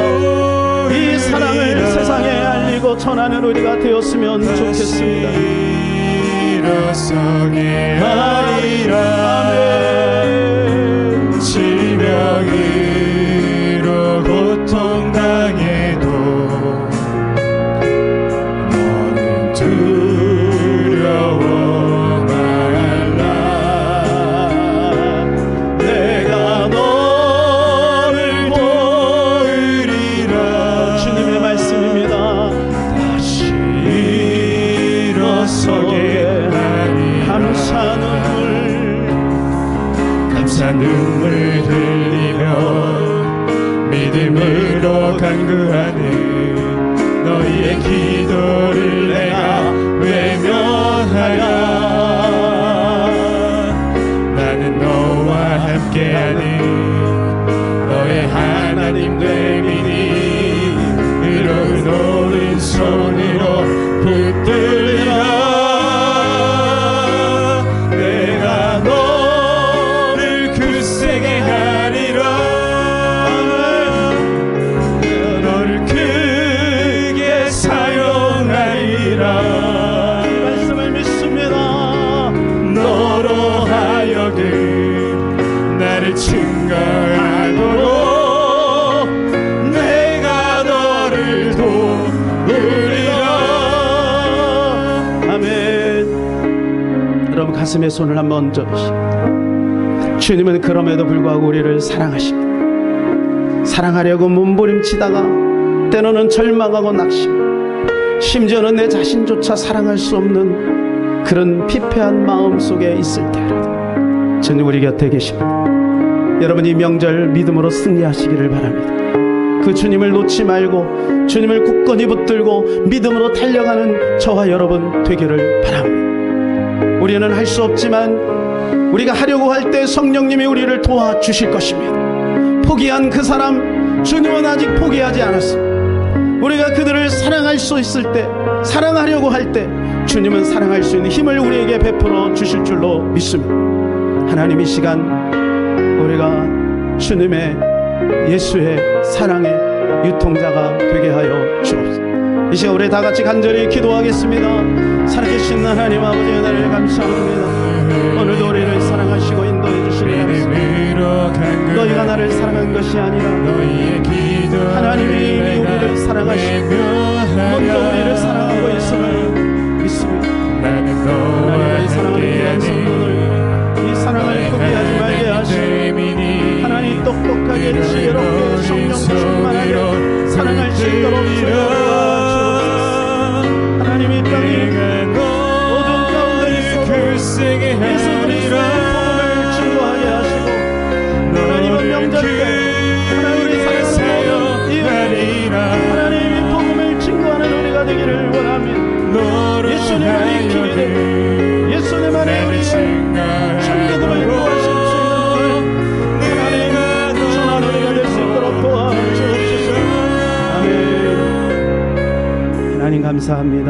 이 사랑을 세상에 알리고 전하는 우리가 되었으면 좋겠습니다. 일어서게 하리라. 아멘. 질병으로 고통당해도 너는 두려워 말라. 내가 너를 도우리라. 주님의 말씀입니다. 다시 일어서게 감사 눈물 흘리며 믿음으로 간구하는 너희의 기도를 내가 외면하여 나는 너와 함께하는 너의 하나님 되미니 의로운 오른손으로 붙들리라. 증거하도록 내가 너를 도우리라. 아멘. 여러분 가슴에 손을 한번 얹어보시고 주님은 그럼에도 불구하고 우리를 사랑하십니다. 사랑하려고 몸부림치다가 때로는 절망하고 낙심, 심지어는 내 자신조차 사랑할 수 없는 그런 피폐한 마음 속에 있을 때라도 주님 우리 곁에 계십니다. 여러분 이 명절 믿음으로 승리하시기를 바랍니다. 그 주님을 놓지 말고 주님을 굳건히 붙들고 믿음으로 달려가는 저와 여러분 되기를 바랍니다. 우리는 할 수 없지만 우리가 하려고 할 때 성령님이 우리를 도와주실 것입니다. 포기한 그 사람 주님은 아직 포기하지 않았습니다. 우리가 그들을 사랑할 수 있을 때, 사랑하려고 할 때 주님은 사랑할 수 있는 힘을 우리에게 베풀어 주실 줄로 믿습니다. 하나님 이 시간 우리가 주님의 예수의 사랑의 유통자가 되게 하여 주옵소서. 이 시간 우리 다 같이 간절히 기도하겠습니다. 살아계신 하나님 아버지 은혜를 감사합니다. 오늘도 우리를 사랑하시고 인도해 주시니 감사합니다. 너희가 나를 사랑한 것이 아니라 하나님이 이미 우리를 사랑하시고 먼저 우리를 사랑하고 있음을 믿습니다. 하나님의 사랑을 위한 성도를 이 사랑을 포기하지 말게 하시고 하나님 똑똑하게 지혜롭게 성령 충만하게 사랑할 수 있도록 도와주옵소서. 하나님 이 땅이 어두운 가운데 있어도 예수 그리스도의 복음을 증거하게 하시고 하나님은 명절 때 하나님 우리 사랑하는 모든 이웃 하나님 이 복음을 증거하는 우리가 되기를 원합니다. 예수님 안에 길이 되고 예수님 안에 우리를 천국으로 인도하실 수 있는 길 하나님 전하는 우리가 될 수 있도록 도와주옵소서. 아멘. 하나님 감사합니다.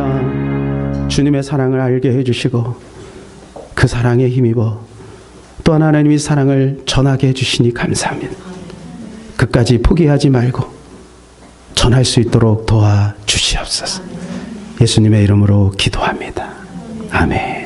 주님의 사랑을 알게 해주시고 그 사랑에 힘입어 또한 하나님의 사랑을 전하게 해주시니 감사합니다. 끝까지 포기하지 말고 전할 수 있도록 도와주시옵소서. 예수님의 이름으로 기도합니다. 아멘.